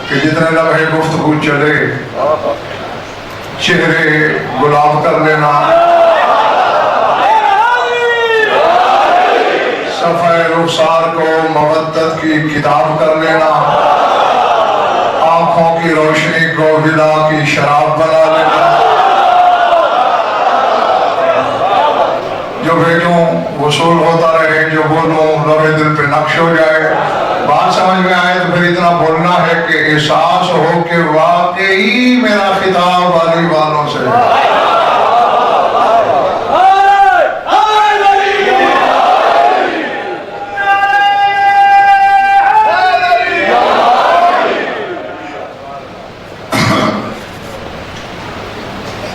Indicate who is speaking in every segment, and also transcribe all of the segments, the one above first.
Speaker 1: कि जितने लम्हे गुफ्तगू चले चेहरे गुलाब कर लेना, सफ़े रुखसार को मवद्दत की किताब कर लेना, आंखों की रोशनी को विदा की शराब बना लेना। जो भेजूं वसूल होता रहे, जो बोलूं लबे दिल पे नक्श हो जाए। बात समझ में आए तो फिर इतना बोलना है कि एहसास हो कि वाकई मेरा खिताब वाली वालों से है।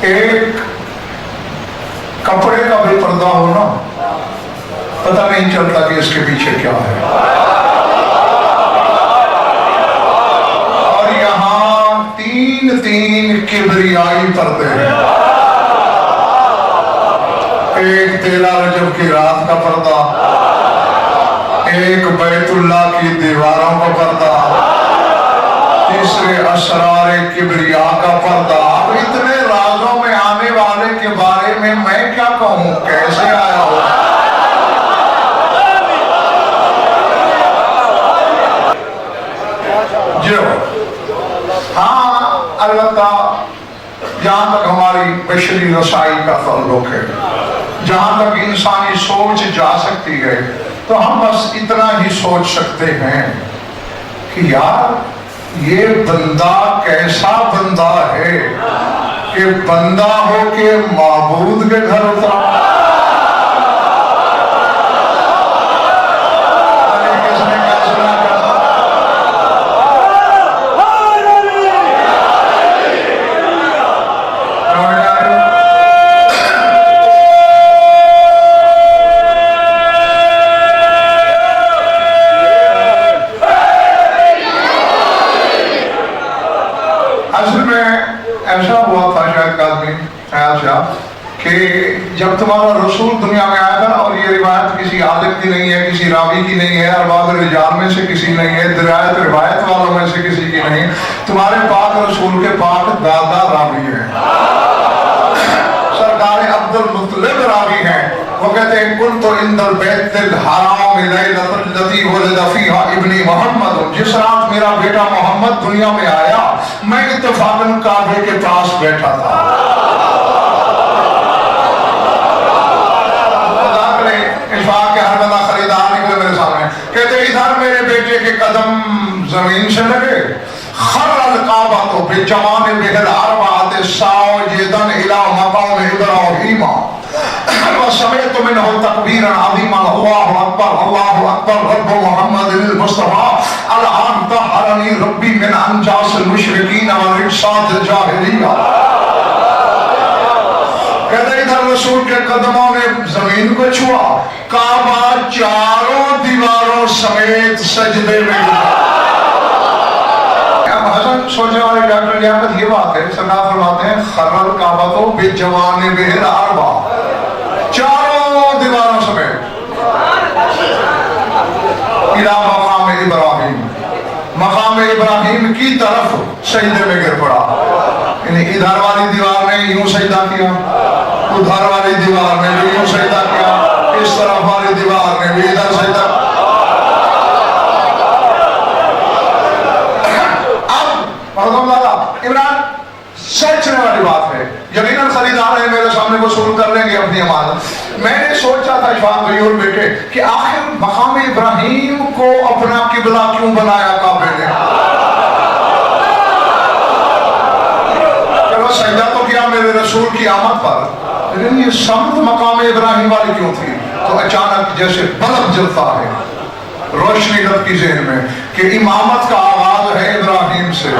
Speaker 1: एक कपड़े का भी पर्दा हो ना, पता नहीं चलता कि इसके पीछे क्या है। और यहां तीन तीन किबरियाई पर्दे हैं। एक 13 रजब की रात का पर्दा, एक बैतुल्लाह की दीवारों का पर्दा, तीसरे असरारे किबरिया का पर्दा। अब इतने राजों में आने वाले के बारे में मैं क्या कहूं, कैसे आया हो। जो हाँ अलबत्ता जहां तक हमारी बशरी रसाई का ताल्लुक है, जहां तक इंसानी सोच जा सकती है, तो हम बस इतना ही सोच सकते हैं कि यार ये बंदा कैसा बंदा है कि बंदा हो के माबूद के घर उतरा। किसने क्या सुना ऐसा हुआ था शायद काज़मी कि जब तुम्हारा रसूल दुनिया में आया था, और ये रिवायत किसी आलिम की नहीं है, किसी रावी की नहीं है, अरबाब रिजाल में से किसी नहीं है, दिरायत रिवायत वालों में से किसी की नहीं, तुम्हारे पाक रसूल के पाक दादा रावी हैं, सरकार अब्दुल मुत्तलिब रावी हैं। वो कहते हैं कुल तो इंदल बैतुल हराम लती वलद फीहा इब्नी मोहम्मद, जिस रात मेरा बेटा मोहम्मद दुनिया में आया मैं इत्तफाकन काबे के पास बैठा था। इत्तफाक के हर बंदा खरीदार निकले मेरे सामने, कहते इधर मेरे बेटे के कदम जमीन से लगे, खर्रल काबा तो बेजमान बिहल अरबात साजिदन इला मकाम इब्राहीम वसमअतु मिनहु तकबीरन अज़ीमा अल्लाहु अकबर रब्ब मुहम्मदिल मुस्तफा अलआन तहरनी रब्बी मिन अंजासिल मुशरिकीन व रिक्सातिल जाहिलिया। कहते इधर रसूल के कदमों ने जमीन को छुआ, काबा चारों दीवारों समेत सजदे में हसन सोचने वाले डॉक्टर लियाकत ये बात है, सरकार फरमाते हैं खर्रल काबा तो बेजवाने बिहिल अरबा, चारों दीवारों समेत इला मकाम इब्राहीम, मकाम इब्राहीम की तरफ सजदे में गिर पड़ा। यानी इधर वाली दीवार ने यूं सजदा किया, उधर वाली दीवार ने भी यूं सजदा किया, इस तरफ वाली दीवार ने भी इधर सजदा। इमरान सोचने वाली बात है, यकीनन खरीदार है मेरे सामने वसूल कर लेंगे अपनी अमानत। मैंने सोचा था इशफाक गयूर बेटे कि आखिर मकाम इब्राहीम को अपना किबला क्यों बनाया काबे ने। चलो सजदा तो किया मेरे रसूल की आमद पर, लेकिन ये समत मकाम इब्राहीम वाली क्यों थी। तो अचानक जैसे बल्ब जलता है, रोशनी लगती ज़हन में कि इमामत का आगाज है इब्राहीम से।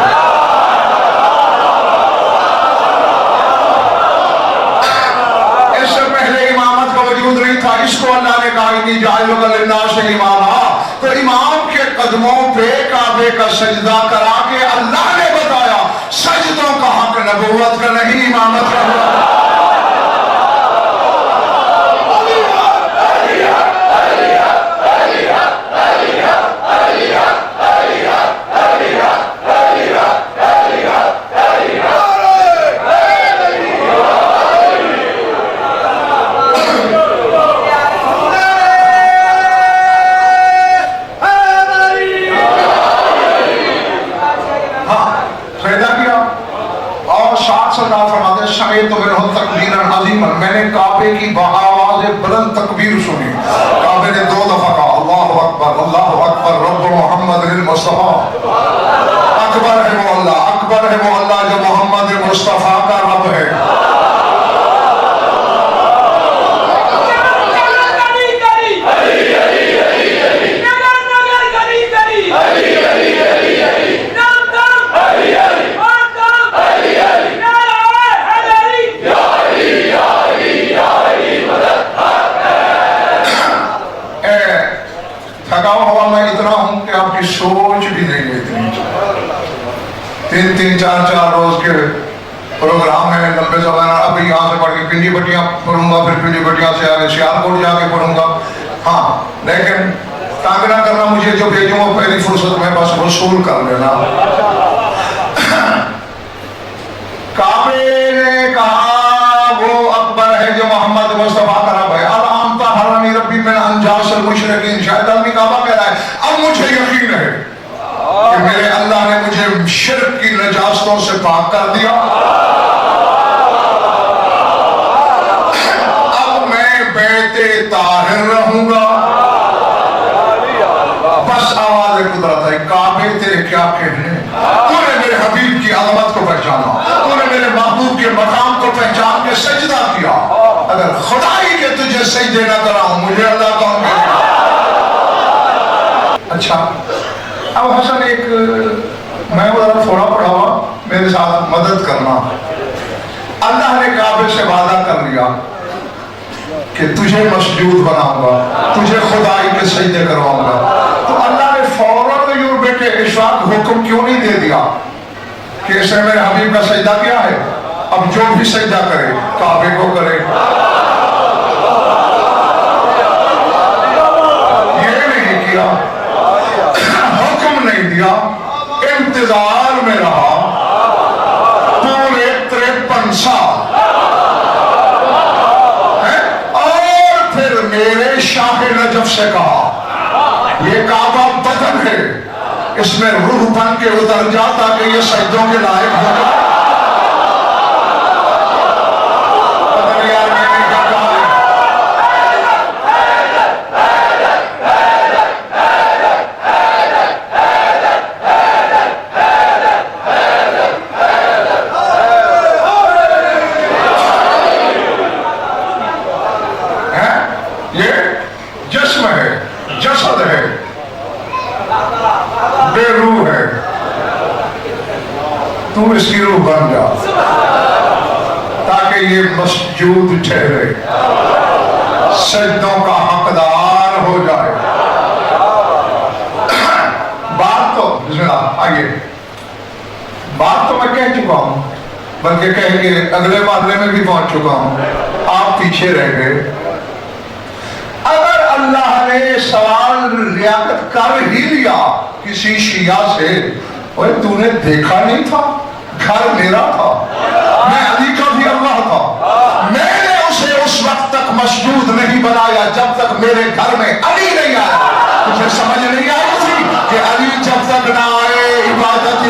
Speaker 1: नहीं था, इसको अल्लाह ने कहा इन्नी जाइलुका लिन्नास इमामा, तो इमाम के कदमों पे काबे का सजदा करा के अल्लाह ने बताया सजदों का हक नबुव्वत का नहीं, इमामत का है। तो मिनहु तकबीरन अज़ीमन, मैंने काबे की आवाज़ बुलंद तकबीर सुनी। काबे ने 2 दफा कहा अल्लाहु अकबर रब्ब मोहम्मद मुस्तफा। अकबर है वो अल्लाह जो मोहम्मद मुस्तफा का रब है। थका हुआ मैं इतना हूं कि आपकी सोच भी नहीं है इतनी। 3-3, 4-4 रोज के प्रोग्राम है, लंबे समय। अभी यहाँ से पढ़ के पिंडी बटियां पढ़ूंगा, फिर पिंडी बटियां से आगे सियालकोट जाके पढ़ूंगा। हाँ, लेकिन तंग ना करना मुझे, जो भेजूंगा पहली फुर्सत में बस वसूल कर लेना। काबे ने कहा वो अकबर है जो मोहम्मद मुस्तफा का रब है। अब हरानी रब्बी में अंजासल मुशरिकीन, शायद आदमी काबा कह रहा है अब मुझे यकीन है कि मेरे अल्लाह ने मुझे शिर्क की नजास्तों से पाक कर दिया। अब मैं बैते ताहिर रहूंगा। बस आवाज कुदरत है, काबे तेरे क्या कहने, तूने मेरे हबीब की अज़मत को पहचाना, तूने मेरे महबूब के मकाम को पहचान के सजदा किया। अगर खुदाई के तुझे सजदे न कराऊं, मुझे अल्लाह कौन करेगा? अच्छा, अब हसन मैं थोड़ा पढ़ा हुआ, मेरे साथ मदद करना। अल्लाह ने काबे से वादा कर लिया कि तुझे मसजूद बनाऊंगा, तुझे खुदाई के सजदे करवाऊंगा। तो अल्लाह ने फौरन यूं बेटे इशराक हुक्म क्यों नहीं दे दिया कि इसने मेरे हबीब का सजदा किया है, अब जो भी सजदा करे काबे को करे? ये नहीं किया, हुक्म नहीं दिया, इंतजार में रहा पूरे 53 साल। और फिर मेरे शाह नजफ से कहा ये काबा बदन है, इसमें रूह बन के उतर जा ताकि ये सजदों के लायक हो जाए। तू इसकी रूह बन जा ताकि ये मसजूद ठहरे, सजदों का हकदार हो जाए। बात तो आइए, बात तो मैं कह चुका हूं, बल्कि कह के अगले मामले में भी पहुंच चुका हूं, आप पीछे रह गए। अगर अल्लाह ने सवाल रियायत कर ही लिया किसी शिया से, ओए तूने देखा नहीं था घर मेरा था, मैं अली का भी अल्लाह था, मैंने उसे उस वक्त तक मसजूद नहीं बनाया जब तक मेरे घर में अली नहीं आया। तुझे समझ नहीं आई थी कि अली जब तक ना आए इबादत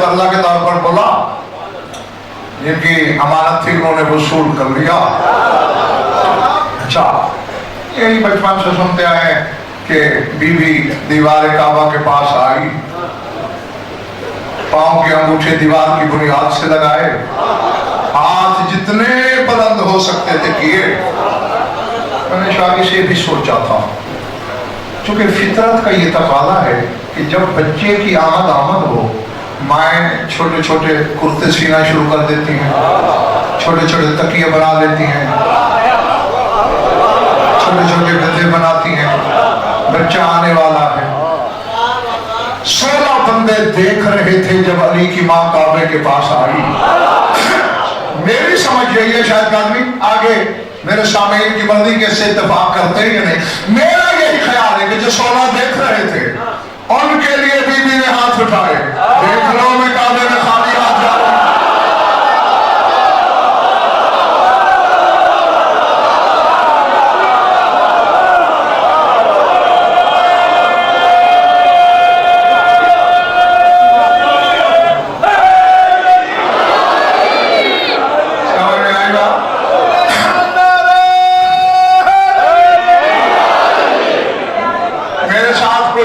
Speaker 1: अल्लाह के तौर पर बोला, जिनकी अमानत थी उन्होंने वसूल कर लिया। अच्छा, यही बचपन से सुनते आए कि बीवी दीवार काबा के पास आई, पांव के अंगूठे दीवार की बुनियाद से लगाए, हाथ जितने बुलंद हो सकते थे किए। मैंने शादी से भी सोचा था, चूंकि फितरत का ये तकाजा है कि जब बच्चे की आमद हो, माएँ छोटे छोटे कुर्ते सीना शुरू कर देती हैं, छोटे छोटे तकिए बना लेती हैं, छोटे छोटे गद्दे बनाती हैं, बच्चा आने वाला है। 16 बंदे देख रहे थे जब अली की माँ काबे के पास आई। मेरी समझ यही है, शायद आदमी आगे मेरे सामईन की मर्जी के से इत्तेफाक करते ही नहीं। मेरा यही ख्याल है कि जो 16 देख रहे थे उनके लिए बीबी ने हाथ उठाए। देख लो मैं काबे में खाली हाथ जा रहा हूं।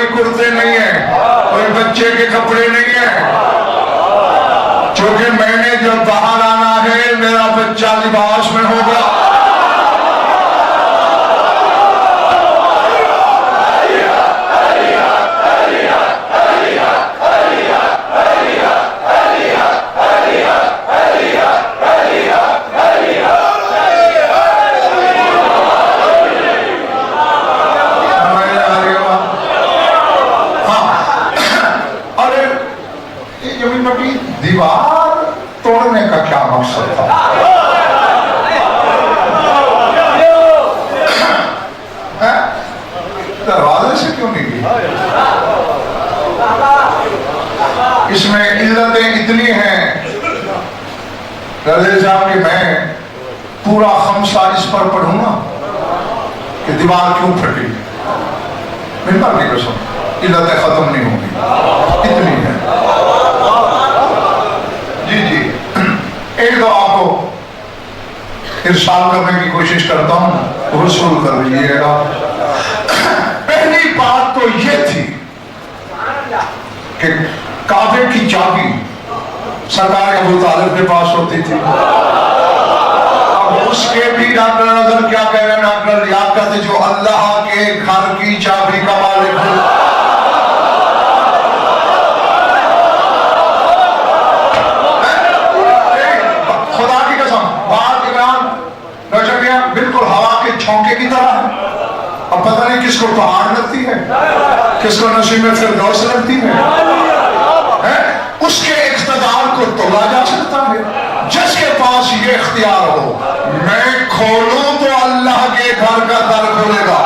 Speaker 1: कुर्ते नहीं है, कोई बच्चे के कपड़े नहीं है, क्योंकि मैंने जब बाहर आना है मेरा बच्चा लिबास में होगा। दीवार तोड़ने का क्या मकसद था? दरवाजे से क्यों नहीं की? इसमें इल्लतें इतनी हैं रज़ी साहब कि मैं पूरा खमसा इस पर पढ़ूंगा कि दीवार क्यों फटी। मिलता नहीं कसम, इल्लतें खत्म नहीं होंगी, इतनी है। जी जी, एक दो आपको इरशाद करने की कोशिश करता हूं, वसूल कर लीजिएगा। पहली बात तो ये थी कि काबे की चाबी सरकार अबू तालिब के पास होती थी। अब उसके भी डॉक्टर नजर क्या कह रहे हैं, डॉक्टर लियाकत जो अल्लाह के घर की चाबी का मालिक है। बिल्कुल हवा के झोंके की तरह है। अब पता नहीं किसको पहाड़ लगती है, किसको नसीब में फिरदौस लगती है? उसके इख्तियार को तोड़ा जा सकता है। जिसके पास ये इख्तियार हो, मैं खोलूं तो अल्लाह के घर का दर खोलेगा।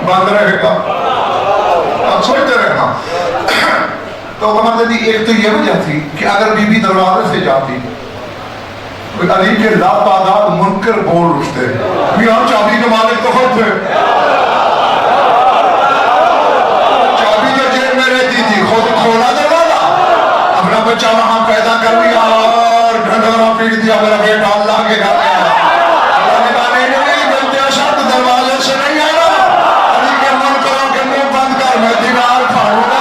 Speaker 1: बंद रहेगा। अब सोचते रहना। तो हमारे एक तो यह वजह थी कि अगर बीबी दरवाजे से जाती, अली के लातादाद मुनकर बोल उठते, यहाँ चाबी के मालिक तो खुद थे, चाबी तो जेब में रहती थी, खुद खोला दरवाजा, अपना बच्चा वहां पैदा कर लिया और ढंढोरा पीट दिया, मेरा बेटा अल्लाह के घर में दरवाजे से नहीं आना, मैं दीवार फाड़ूंगा।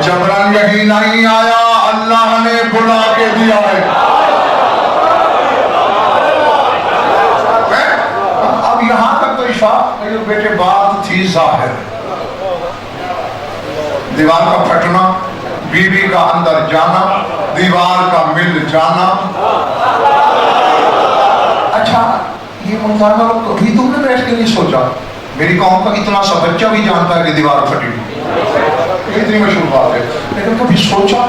Speaker 1: जबरन यही नहीं आया, अल्लाह ने बुला के दिया है। अब यहां तक तो इशाक मेरे बेटे बात थी जाहिर। दीवार का फटना, बीबी का अंदर जाना, दीवार का मिल जाना। अच्छा, ये मुल्ताना कभी तुमने बैठ के नहीं सोचा? मेरी कौम का इतना सा बच्चा भी जानता है कि दीवार फटी, इतनी मशहूर बात है, लेकिन कभी सोचा?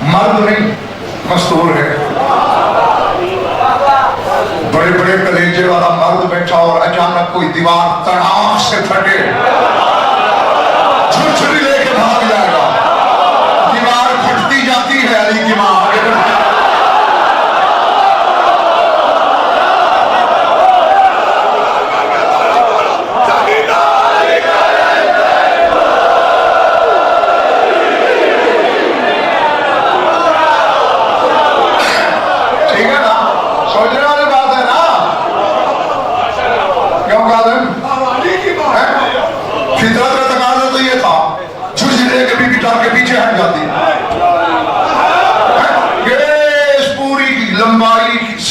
Speaker 1: मर्द नहीं, मस्तूर है, बड़े बड़े कलेजे वाला मर्द बैठा और अचानक कोई दीवार तड़ाक से फटे, छुरी लेके भाग जाएगा। दीवार फटती जाती है, अली की मां आगे बढ़ती।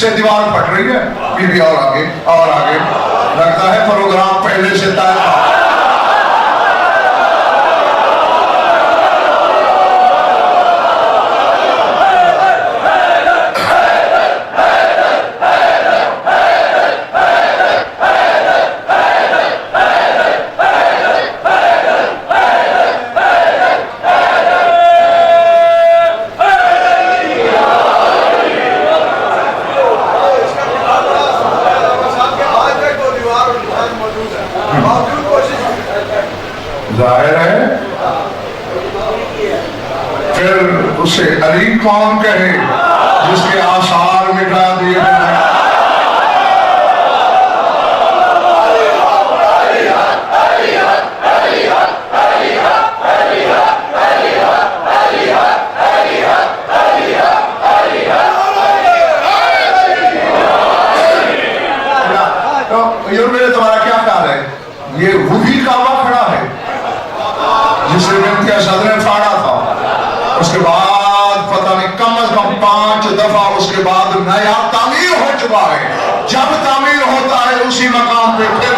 Speaker 1: से दीवार फट रही है, बीबी और आगे और आगे, लगता है प्रोग्राम पहले से तय था। जाहिर है फिर उसे अली कौन कहे जिसके आसार मिटा दिए हैं। तो मेरे तुम्हारा क्या ख्याल है, ये वही काबा खड़ा है जिसे व्यक्ति असद ने फाड़ा था, उसके बाद पता नहीं कम से कम 5 दफा उसके बाद नया तामीर हो चुका है। जब तामीर होता है उसी मकाम पे फिर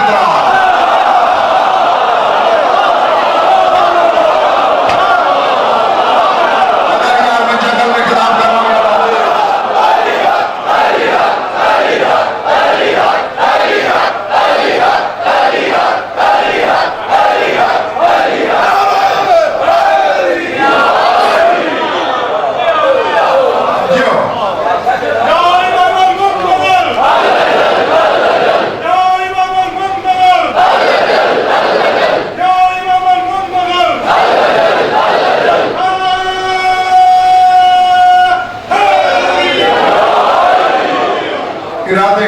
Speaker 1: इरादे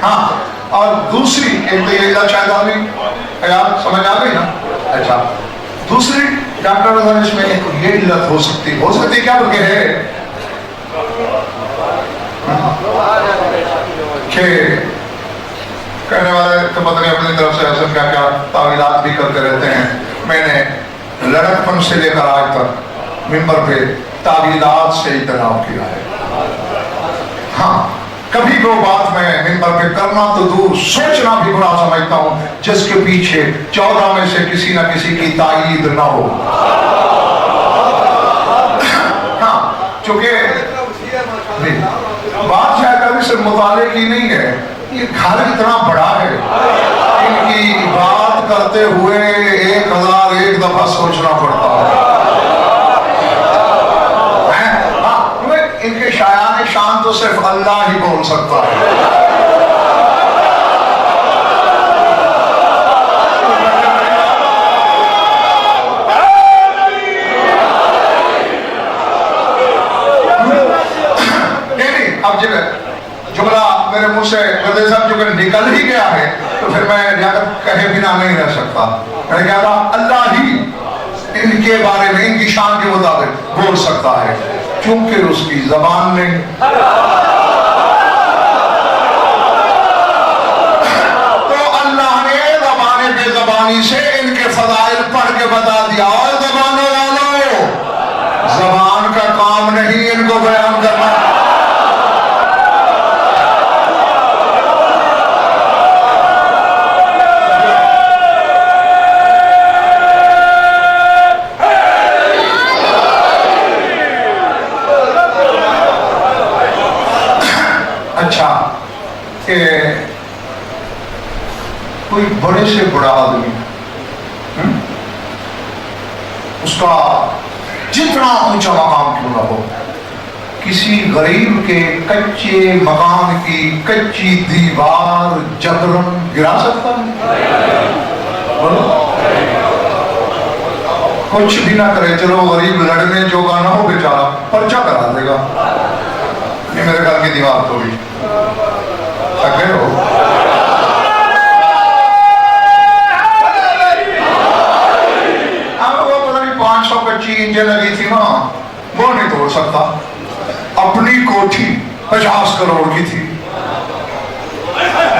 Speaker 1: हाँ। और दूसरी एक तो ये शायद आ गई, यार समझ आ गई ना। अच्छा, दूसरी डॉक्टर इसमें ये इल्लत हो सकती क्या बोल के है कि कहने वाले तो पता नहीं अपनी तरफ से ऐसे क्या क्या तावीलात भी करते रहते हैं। मैंने लड़कपन से लेकर आज तक मिंबर पे तावीलात से इतनाब किया है। हाँ, कभी वो बात मैं मिंबर पे करना तो दूर, सोचना भी बुरा समझता हूँ जिसके पीछे 14 में से किसी ना किसी की तायीद ना हो। हाँ, चूंकि बात शायद अभी सिर्फ मुताले की नहीं है, ये घर इतना बड़ा है, इनकी बात करते हुए 1001 दफा सोचना पड़ता है। इनके शायान शान तो सिर्फ अल्लाह ही बोल सकता है। अब जब जुमला मेरे मुंह से गर्दे साहब जो निकल ही गया है तो फिर मैं जाकर कहे बिना नहीं रह सकता। मैंने क्या कहा, अल्लाह ही इनके बारे में इनकी शान के मुताबिक बोल सकता है, क्योंकि उसकी जबान नहीं। तो अल्लाह ने ज़बान बेज़बानी से इनके फज़ाइल पढ़ के बता दिया। और ज़बानों वालों, ज़बान का काम नहीं इनको बयान करना। अच्छा, कोई बड़े से बड़ा आदमी उसका जितना ऊंचा मकाम क्यों ना हो, किसी गरीब के कच्चे मकान की कच्ची दीवार जबरन गिरा सकता है? बोलो, कुछ भी ना करे, चलो गरीब लड़ने जोगा ना हो बेचारा, पर्चा करा देगा। ये मेरे घर की दीवार तोड़ी थके हो। अब वो पता नहीं 500 कच्ची ईंटें लगी थी ना, वो नहीं तोड़ सकता। अपनी कोठी 50 करोड़ की थी,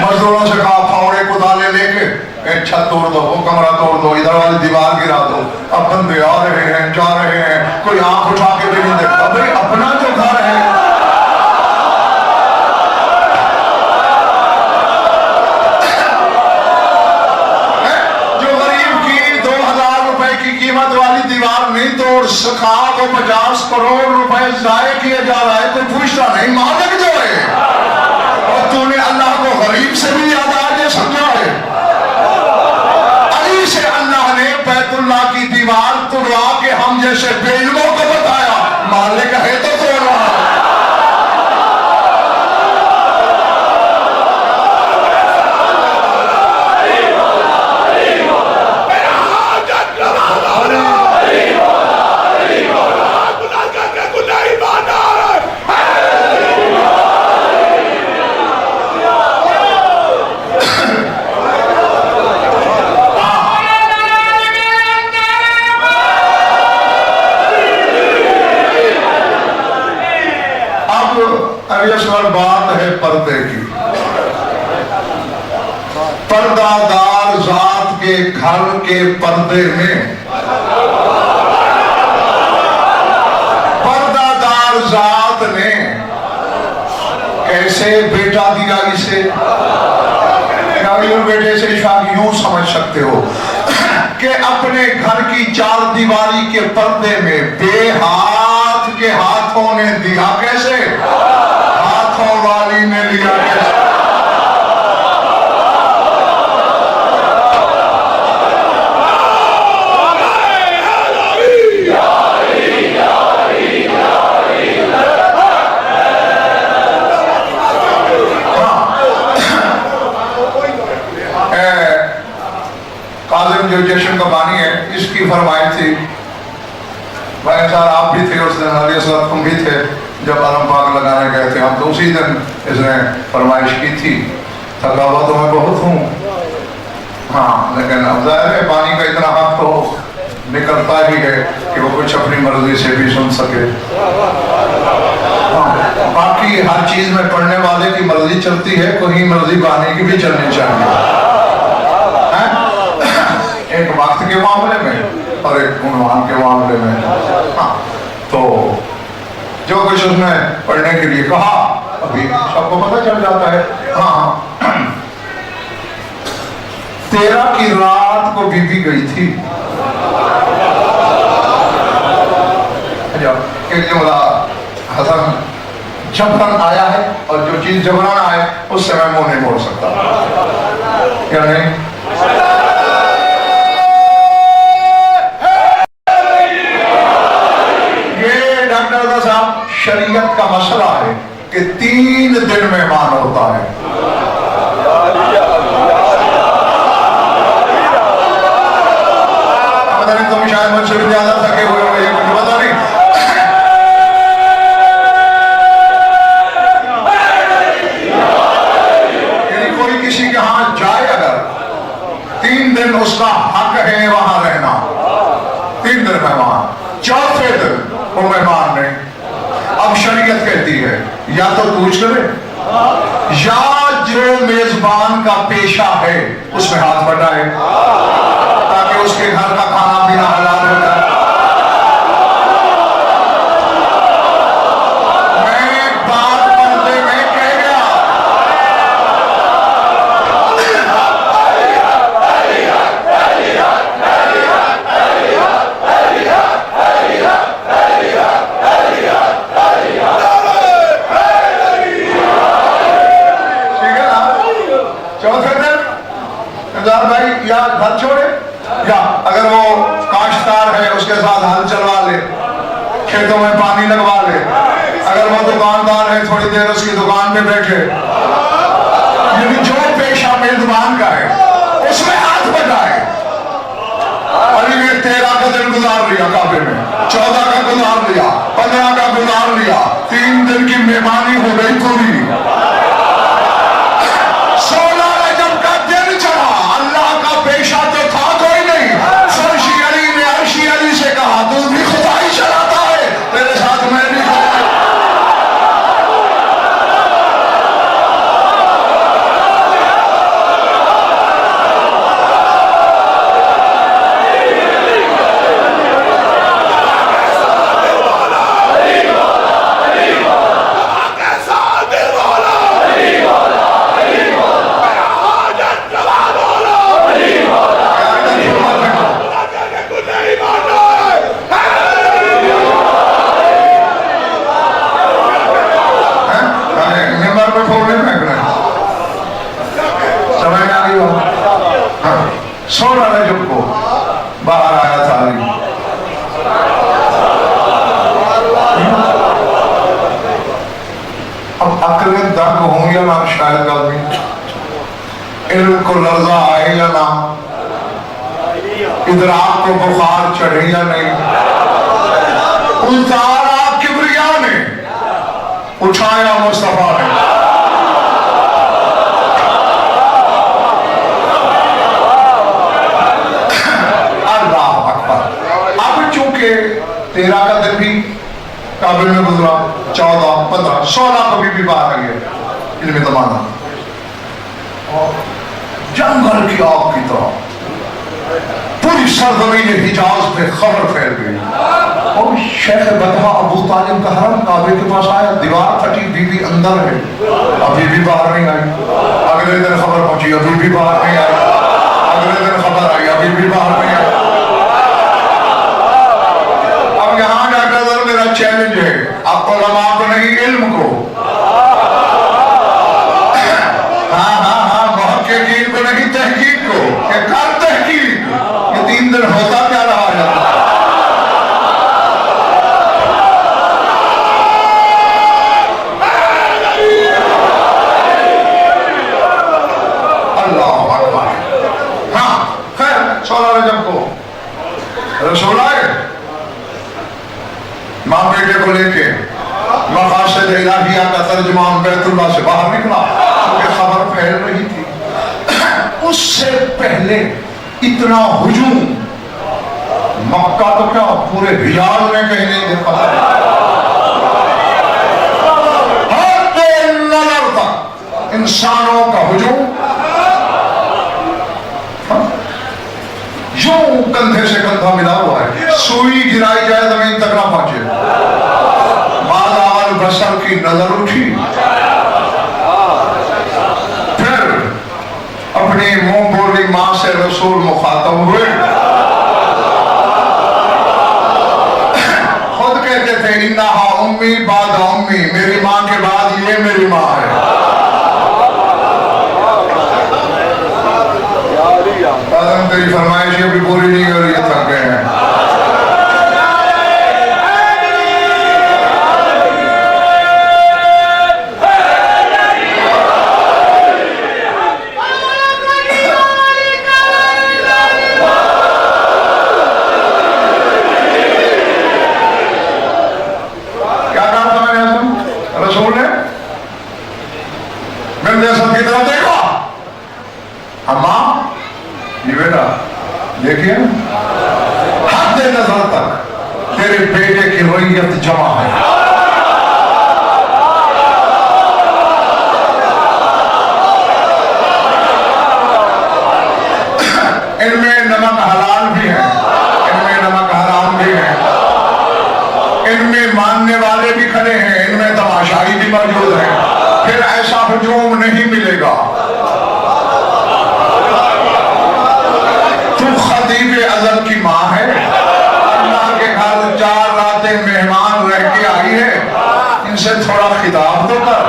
Speaker 1: मजदूरों से कहा फावड़े कुदाले लेके एक छत तोड़ दो, वो कमरा तोड़ दो, इधर वाली दीवार गिरा दो। अब बंदे आ रहे हैं, जा रहे हैं, कोई आंख उठा के भी नहीं देखता। भाई अपना जो घर है, जो गरीब की 2000 रुपए की कीमत वाली दीवार नहीं तोड़ सका, तो 50 करोड़ रुपए जाए किए जा रहा है, कोई पूछता नहीं, मालिक जो है। और तूने अल्लाह को गरीब से भी ज्यादा आगे समझा है। अली से अल्लाह ने बैतुल्लाह की दीवार तुड़वा के हम जैसे बेइल्मों को बताया, मालिक है तो तोड़ रहा है। बात है पर्दे की। पर्दादार जात के घर के पर्दे में, पर्दादार जात ने कैसे बेटा दिया इसे। बेटे से शायद यूं समझ सकते हो कि अपने घर की चार दीवारी के पर्दे में बेहाथ के हाथों ने दिया कैसे, हाथों वाली ने लिया कैसे। काजिम जो जश्न का बानी है, इसकी फरमाइश थी। भाई साहब आप भी थे उस दिन, तुम भी थे जब आलम पाक लगाने गए थे हम, तो उसी दिन इसने फरमाइश की थी। थका हुआ तो मैं बहुत हूँ, हाँ, लेकिन अब जाहिर है पानी का इतना हक तो निकलता ही है कि वो कुछ अपनी मर्जी से भी सुन सके। हाँ, बाकी हर चीज में पढ़ने वाले की मर्जी चलती है, कोई मर्जी पानी की भी चलनी चाहिए। एक वक्त के मामले में और एक उन्वान के मामले में। हाँ, तो जो कुछ उसने पढ़ने के लिए कहा अभी सबको पता चल जाता है। हाँ, 13 की रात को बीबी गई थी। एक जुमला हसन जबरन आया है, और जो चीज जबरन आए उससे मैं मुंह नहीं मोड़ सकता, क्या नहीं। शरीयत का मसला है कि 3 दिन मेहमान होता है। पता नहीं तुम शायद मुझसे भी ज्यादा थके हुए हो, ये मुझे पता नहीं। यदि कोई किसी के यहाँ जाए अगर, 3 दिन उसका हक है वहां रहना। 3 दिन मेहमान, 4थे दिन वो मेहमान नहीं। अब शरीयत कहती है या तो पूछ ले, या जो मेजबान का पेशा है उसमें हाथ बढ़ाए ताकि उसके घर का खाना पीना हलाल हो जाए। मैं एक बात पर्दे में कह गया, भाई या घर छोड़े, या अगर वो काश्तकार है उसके साथ हल चलवा ले, खेतों में पानी लगवा ले। अगर वो दुकानदार है थोड़ी देर उसकी दुकान पे बैठे। यानी जो पेशा मेजबान का है उसमें हाथ बजाए। अली ने 13 का दिन गुजार लिया काबे में, 14 का गुजार लिया, 15 का गुजार लिया, 3 दिन की मेहमानी हो गई पूरी। 16 रजब का दिन चढ़ा, अल्लाह का पेशा तो था कोई नहीं। फर्शी अली ने अर्शी अली से कहा तू भी खुदाई चलाता है, तेरे साथ मैं भी को लर्जा आए या ना, इधर आपको बुखार चढ़े या नहीं, उतारा किबरिया ने, उठाया मुस्तफा ने। अल्लाह अकबर। अब चूंकि 13 का दिन भी काबिल में गुजरा, 14, 15, 16 को भी बाहर आ गया इल्म ज़माना, जंगल की आग की तरह पूरी सरजमीन हिजाज पे खबर फैल गई। और शेख बतहा अबू तालिब का हरम काबे के पास आया, दीवार फटी, बीवी अंदर है, अभी भी बाहर नहीं आई। अगले दिन खबर पहुंची, अभी भी बाहर नहीं आई। अगले दिन खबर आई, अभी भी बाहर नहीं आई। अब यहाँ डॉक्टर मेरा चैलेंज है, आपको उलमा को नहीं, इल्म को, को नहीं, तहकीक को, कर तहकीक। ये 3 दिन होता क्या रहा है? अल्लाह अकबर। हाँ खैर 16 रजब को रसूल आए, माँ बेटे को लेके मकासद इलाहिया का तर्जुमान बैतुल्लाह से बाहर निकला, क्योंकि खबर फैल रही थी। उससे पहले इतना हुजूम मक्का तो क्या पूरे हिजाज में कहीं नहीं देखा। हर नजर तक इंसानों का हुजूम, यूं कंधे से कंधा मिला हुआ है, सुई गिराई जाए जमीन तक ना पहुंचे। मादाल बसर की नजर उठी, अपनी मुंह बोली मां से रसूल मुखातब हुए। खुद कहते थे इन्नहा उम्मी बाद उम्मी, मेरी मां के बाद ये मेरी मां है। तेरी फरमाइश अभी पूरी नहीं हो रही है, थक गए हैं। देखिए हद नजर तक तेरे बेटे की रोयत जमा है। इनमें नमक हलाल भी है, इनमें नमक हराम भी है, इनमें मानने वाले भी खड़े हैं, इनमें तमाशाई भी मौजूद है। फिर ऐसा हुजूम नहीं मिलेगा। अज़ल की माँ है, अल्लाह के घर 4 रातें मेहमान रह के आई है, इनसे थोड़ा खिताब तो कर।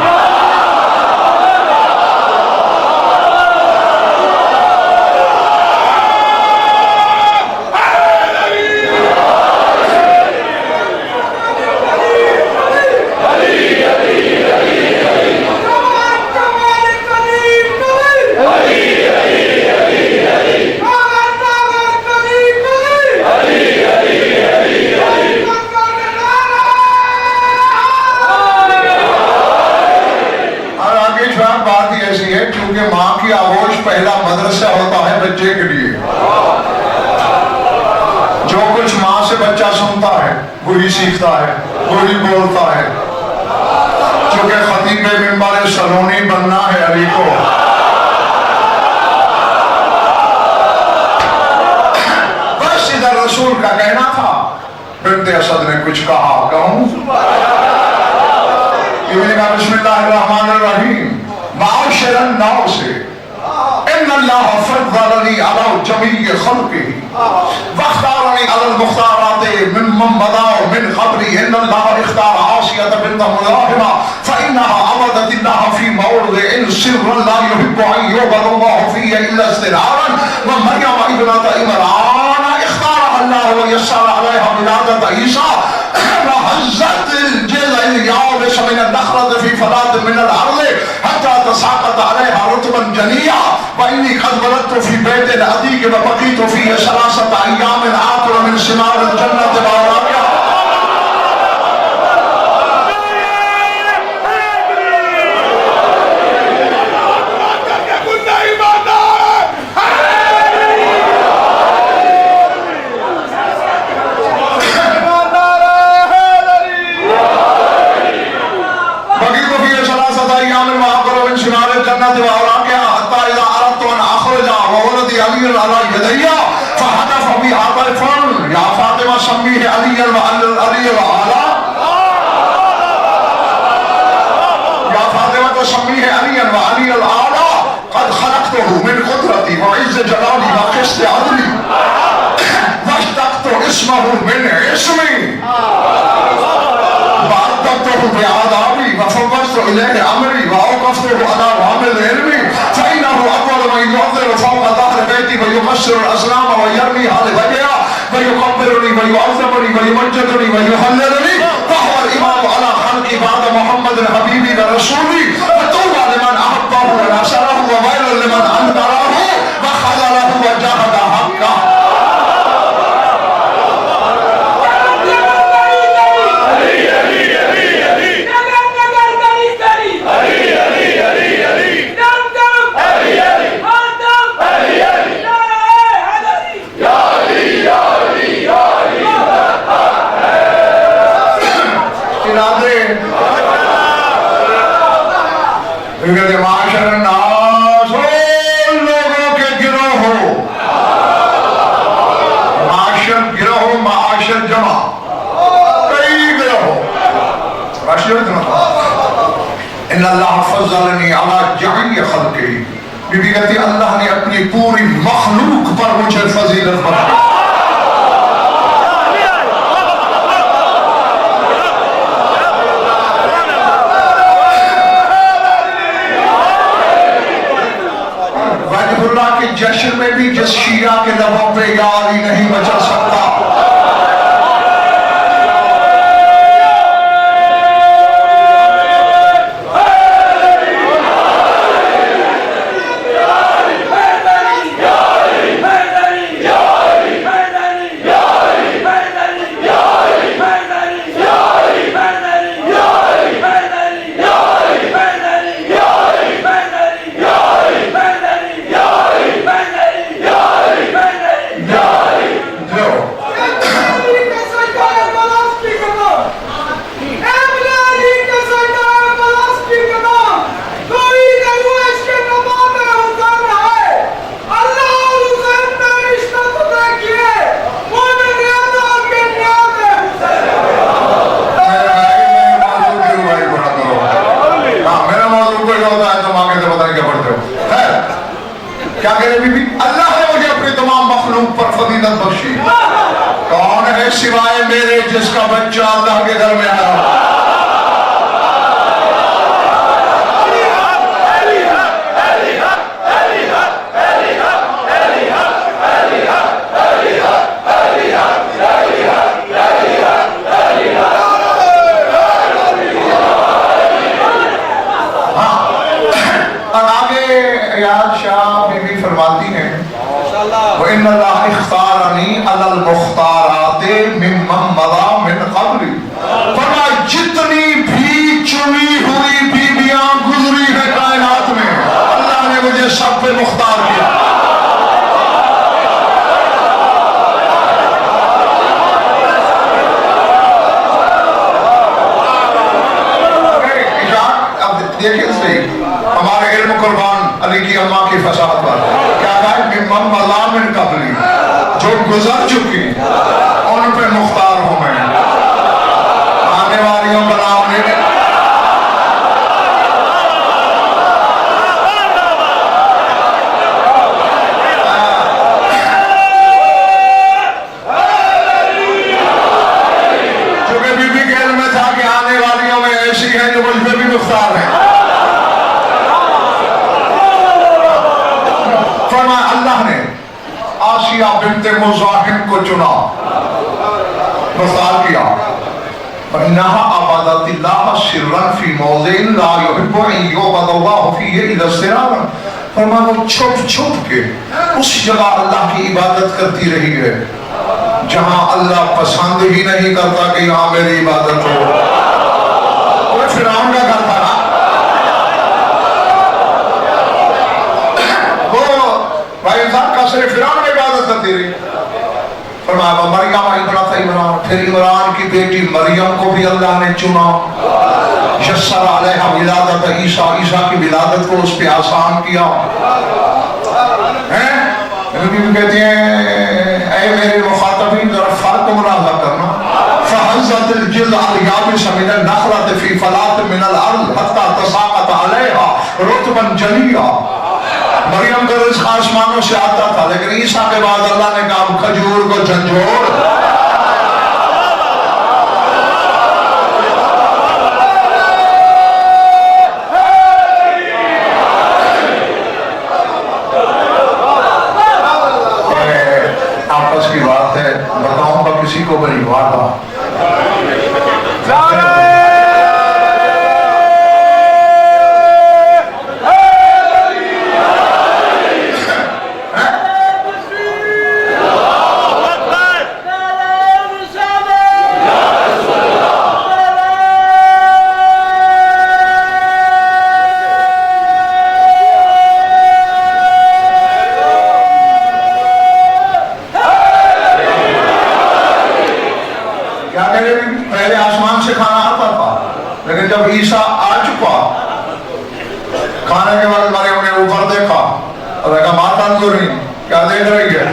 Speaker 1: क्योंकि माँ की आगोश पहला मदरसा होता है बच्चे के लिए। जो कुछ माँ से बच्चा सुनता है वही सीखता है, वही बोलता है। क्योंकि खतीब मिंबर सलोनी बनना है अली को, बस इधर रसूल का कहना था। बिन्ते असद ने कुछ कहा, कहूं? बिस्मिल्लाहिर्रहमानिर्रहीम, माशरन नाव से इन्नल्लाह फज़्ज़लनी अला जमीई खल्क़िही वख्तारनी अलल मुख्ताराति मिम्मन बदा मिन क़ब्ली। इन्नल्लाह इख्तार आसियत बिन्त मुज़ाहिमा फ़इन्नहा अबदतिल्लाह फ़ी मौडिइन सिर्रन ला युहिब्बु अन युबदल्लाहु फ़ीहि इल्ला इस्तिरारन व मरियम इब्नत इमरान इख्तारहा अल्लाह व यस्सर अलैहा विलादत ईसा व हज़्ज़त अल-जज़अ याबिस मिन अन-नख़लति फ़ी फलात मिन अल-अर्ज़ हत्ता तसाकत अलैहा रुतबन जनिया व इन्नी क़द वलदतु फी बैतिल अदीक व बक़ीतु फीहि सलासत अय्यामिन आकुलु मिन सिमारिल जन्नति व अराबिया। बीबी कहती अल्लाह ने अपनी पूरी मखलूक पर मुझे फजीलत बनाई। वजहुल्लाह के जश्न में भी जिस शिया के लबों पे यार ही नहीं बचा सकता, क्या कह रहे बीबी? अल्लाह ने मुझे अपनी तमाम मखलूक पर फजीलत बख्शी। कौन है सिवाय मेरे जिसका बच्चा अल्लाह के घर में आया? फरमाती हैं जितनी भी चुनी हुई बीबियां गुजरी है कायनात में, अल्लाह ने मुझे सब पे मुख्तार किया। अब देखिए सही, हमारे इल्म कुर्बान अली की अम्मा की फसाद पर क्या है, कबली जो गुजर चुकी उन पे मुख्तार हूं मैं, आने वालियों बनाने चूंकि बीबी के इल्म में था कि आने वालियों में ऐसी है जो मुझ पे भी मुख्तार है। अल्लाह ने आसिया बिन्ते मुज़ाहिम को चुना, मुख्तार किया। फइन्नहा अबादतिल्लाह सिर्रन फी मौज़िन ला युहिब्बु अन युअबदल्लाहु फीहि इल्ला सिरारन। फरमाया वो छुप छुप के उस जगह अल्लाह की इबादत करती रही है जहां अल्लाह पसंद ही नहीं करता कि यहाँ मेरी इबादत हो। वो फिरौन का घर था, वो भाई साहब का सिर्फ फिरौन की इबादत करती रही। फरमाया मरियम इमरान, फिर इमरान की बेटी मरियम को भी अल्लाह ने चुना। यस्सर अलैहा विलादत ईसा, ईसा की विलादत को उस पे आसान किया है। कहते हैं ऐ मेरे मुखातबीन जरा फर्क को मुलाजा करना। फहज़्ज़तिल जिल्द अल याबिस मिन नखलत फी फलात मिन अल अर्द हत्ता तसाक़त अलैहा रुतबन जलिया। मरियम का रिज़्क़ आसमानों से आता था, लेकिन ईसा के बाद अल्लाह ने कहा खजूर को झंझोड़। आपस की बात है, बताऊंगा किसी को बड़ी वादा। पहले आसमान से खाना आता था, लेकिन जब ईसा आ चुका खाने के बाद मरियम ने ऊपर देखा और कहा माता नहीं क्या देख रही है,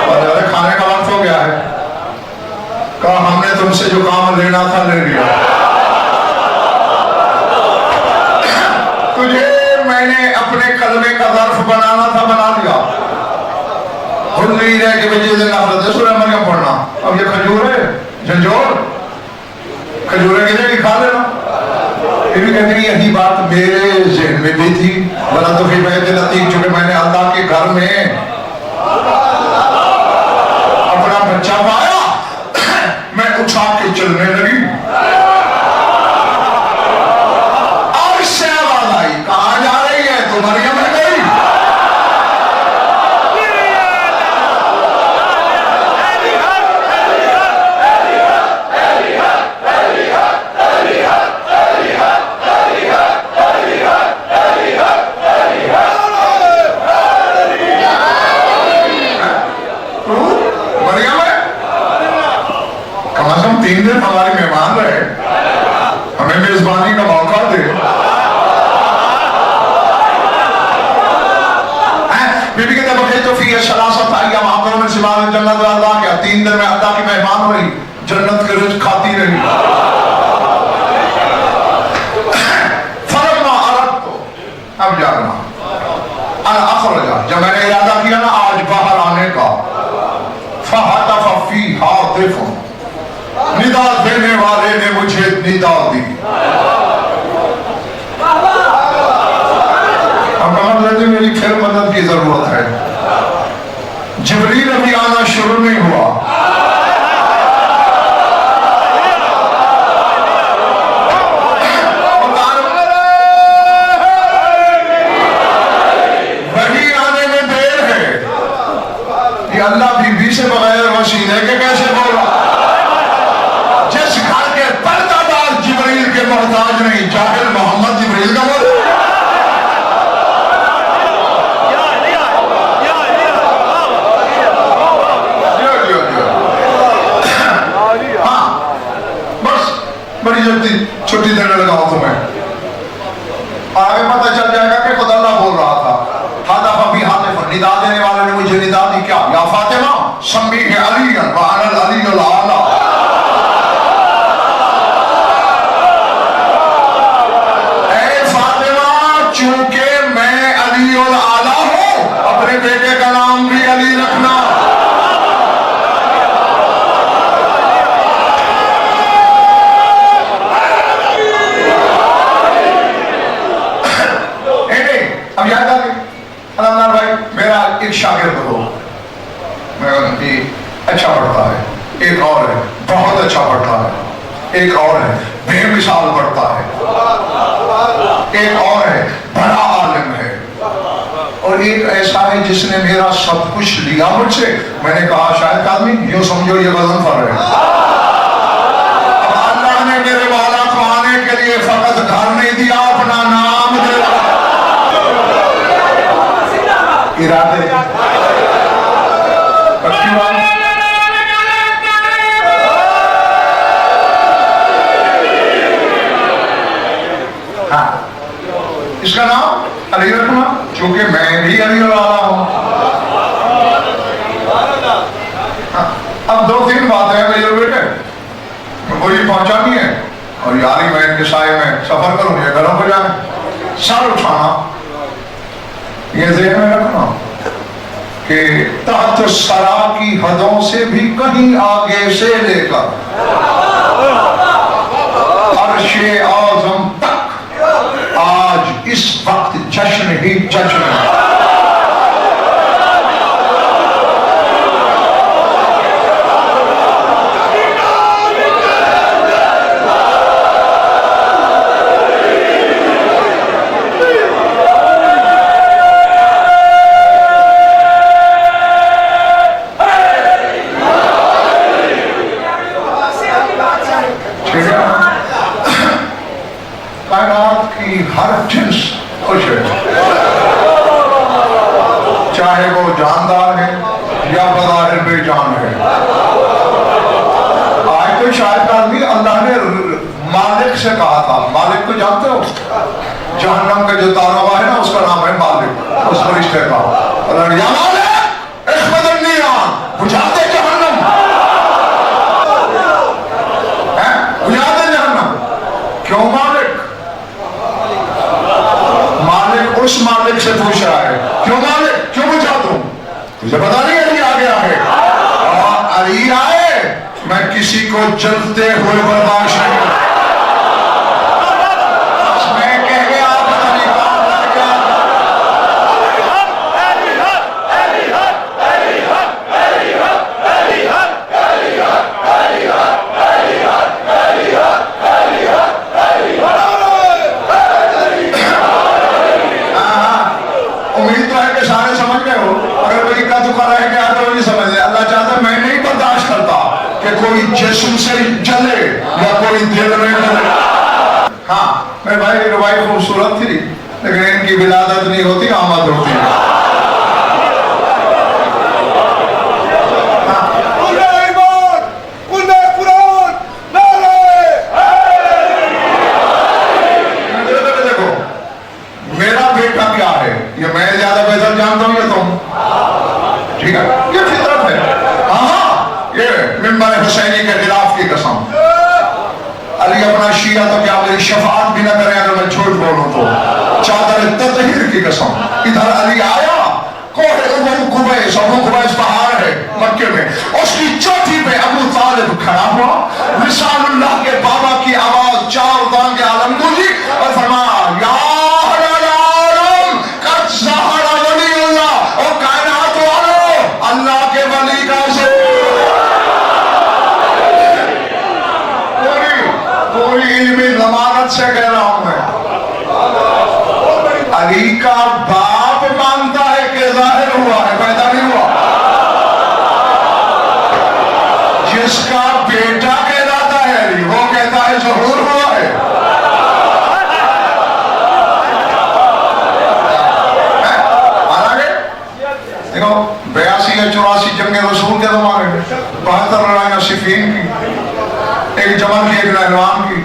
Speaker 1: और अरे खाने का वक्त हो गया है। कहा हमने तुमसे जो काम लेना था ले लिया, तुझे मैंने अपने कलमे का ज़र्फ बनाना था बना लिया। खुद नहीं रहे कि बच्चे दिन सूरह मरियम पढ़ना। अब ये खजूर है झंझोर, खजूरें गिरेगी खा लेना। फिर भी कहते हैं यही बात मेरे ज़हन में भी थी, वरना तो फिर मैं नतीज चूंकि मैंने अल्लाह के घर में अपना बच्चा पाया, मैं उठा के चलने लगी और इससे आवाज आई कहाँ जा रही है, तो मरियम है गई। तीन दिन हमारे मेहमान रहे, हमें मेजबानी का मौका दे। बीबी के तब तो फिर सलासत आई वहां में सिवान जन्नत अल्लाह क्या 3 दिन में अल्लाह की मेहमान रही, जन्नत के रिज़्क़ खाती रही। फरमा अरद तो अब जाना अखरजा, जब मैंने इरादा किया ना आज बाहर आने का, फहतफ़ फ़ीहा दिफ़ुन, निदा देने वाले ने मुझे निदा दी। अब मतलब मेरी फिर मदद की जरूरत है। जिब्रील अभी आना शुरू नहीं हुआ, वही आने में देर है। ये अल्लाह बीबी से बगैर वसीले के कैसे बोला? मोहताज नहीं, जाहिल मोहम्मद जिब्रील का बोल। हाँ बस बड़ी जल्दी छुट्टी देने लगा हूं तुम्हें, आगे पता चल जाएगा कि खुद अल्लाह बोल रहा था। हादा फबी हातिफ, निदा देने वाले ने मुझे निदा दी क्या, या फातिमा सम्मी है अली व अनल अलीउल आला। चूंकि मैं अली और आला हूं, अपने बेटे का नाम भी अली रखना। अब याद आ गई अल्लाह भाई, मेरा एक शागिर्द हो, मैं अच्छा पढ़ता है, एक और है बहुत अच्छा पढ़ता है, एक और है बेमिसाल बढ़ता है, एक और है बड़ा आलिम है, और एक ऐसा है जिसने मेरा सब कुछ लिया मुझसे। मैंने कहा शायद आदमी यूं समझो ये गज़नफर है। अब अल्लाह ने मेरे वाला को आने के लिए फकत घर नहीं दिया, अपना नाम दे इरादे पक्की बात। हाँ, इसका नाम अली रखना, क्योंकि मैं भी अली वाला हूं। हाँ, अब दो तीन बातें हैं मेरे बेटे, मुझे पहुंचानी है, और यारी मैं इनके साए में सफर करूं, ये घरों को जाए सर उठाना, ये ज़हन में रखना कि तहत सरा की हदों से भी कहीं आगे से लेकर अर्शे आज़म तक आज इस वक्त जश्न ही जश्न है। कायनात की हर जिन्स खुश है, चाहे वो जानदार है या बज़ाहिर बेजान है। आज तो शायद आदमी अल्लाह ने मालिक से कहा था, मालिक को जानते हो, जहन्नम का जो तारवा है ना उसका नाम है मालिक, उस फरिश्ते का। या मालिक इख्मदन्नी बुझा दे जहन्नम, बुझा दे जहन्नम। क्यों मालिक? मालिक उस मालिक से पूछ रहा है, क्यों मालिक, क्यों बुझा दूं? तुझे पता नहीं अली आ गया है, और अली आए मैं किसी को जलते हुए बर्दाश्त नहीं। मैं कह गया पता नहीं कौन लग गया। उम्मीद तो है कि सारे समझ गए हो, अगर कोई इक्का दुक्का रह गया तो नहीं समझ। अल्लाह चाहता मैं नहीं बर्दाश्त करता कि कोई जिस्म से जले या कोई दिल में जले। हाँ मेरे भाई रवाई खूबसूरत थी, लेकिन इनकी विलादत नहीं होती, आमद होती है। जानता हूं ये तुम ठीक है, ये फितरत है। हाँ ये मिंबर हुसैनी के खिलाफ की कसम, अली अपना शिया तो क्या मेरी शफाअत भी ना करे अगर मैं झूठ बोलूं तो, चादर ततहीर की कसम। इधर अली आया, कुबैस पहाड़ है मक्के में, उसकी चोटी पे अबू तालिब खड़ा हुआ, रिसालुल्लाह के बाबा की आवाज चार दांग के आलम गूंजी और फरमाया या अल्लाह के वली का से पूरी इल्मी ज़मानत से कह रहा हूं मैं, अली का बाप मानता है कि जाहिर हुआ है, पैदा नहीं हुआ। जिसका बेटा कहलाता है अली, वो कहता है ज़हूर हुआ है। देखो 82 या 84 जंगे रसूल के ज़माने में 72 लड़ाइयाँ सिफीन की, एक जमल की, एक नहरवान की,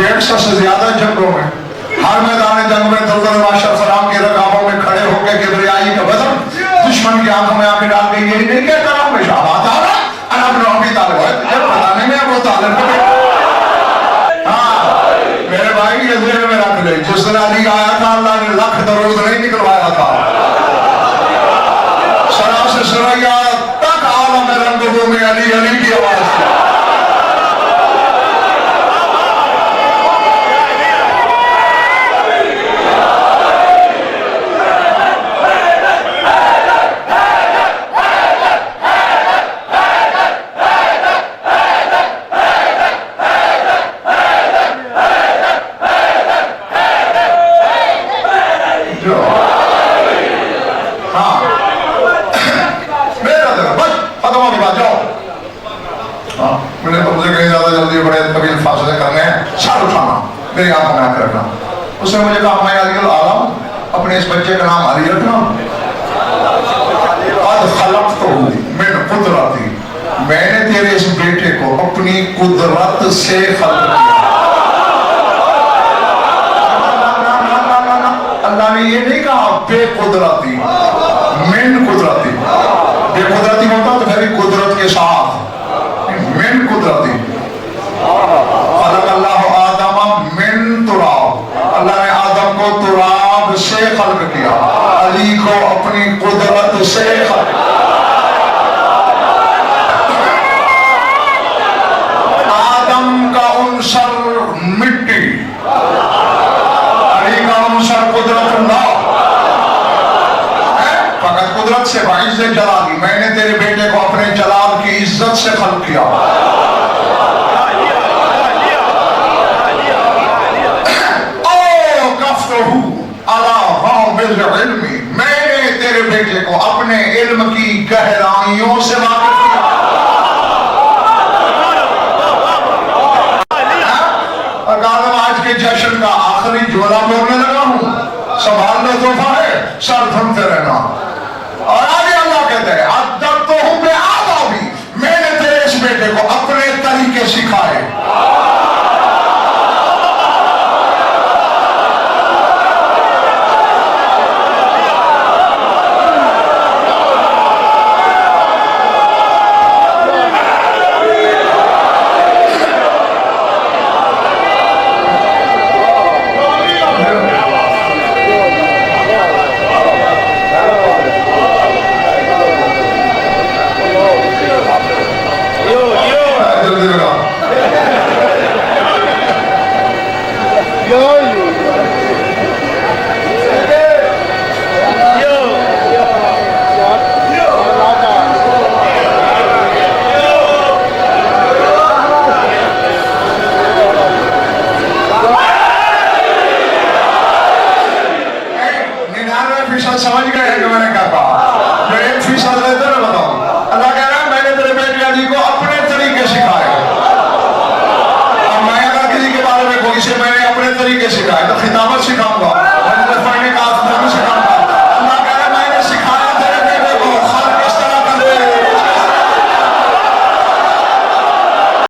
Speaker 1: 150 से ज्यादा जंगों में, हर मैदान जंग में दलदल बादशाह सलाम के रकाबों में खड़े होकर किबरियाई का बदन दुश्मन की आंखों में आंखें डाल के यही नहीं कहता रहा हमेशा पता नहीं मैं वो तालिब। हाँ मेरे भाई ये जेल में रख ले, जिस दिन अली आया था अल्लाह ने लाख दरूद नहीं निकलवाया था, सरा से सरैया तक आलम रंगों में अली अली की आवाज थी। मैंने तुमसे कहीं ज्यादा जल्दी बड़े तवील फासले करने हैं, सर उठाना, मेरी आंखों में आंख रखना। उसने मुझे कहा मैं अली आलम, अपने इस बच्चे का नाम अली रखना। कद खलक़तहु मिन कुदरती, मैंने तेरे इस बेटे को अपनी कुदरत से खल्क किया। अल्लाह ने ये नहीं कहा बेकुदरती, मिन कुदरती। बेकुदरती होता तो फिर कुदरत के साथ, मिन कुदरती। खलक़ल्लाहु आदम मिन तुराब, अल्लाह ने आदम को तुराब से खल्क किया, अली को अपनी कुदरत से खल्क। आदम का उनसर मिट्टी, अली का उनसर कुदरत अल्लाह, फकत कुदरत से बाइज़्ज़त जलाली, मैंने तेरे बेटे को अपने जलाल की इज्जत से खल्क किया। मैंने तेरे बेटे को अपने इल्म की गहराइयों से वाकिफ किया। आज के जश्न का आखिरी जोड़ा बोलने लगा हूं, संभालना तोहफा है, सर थमते रहना। और आगे अल्लाह कहते हैं अद्दब तो हूं मैं आदा भी, मैंने तेरे इस बेटे को अपने तरीके सिखाए।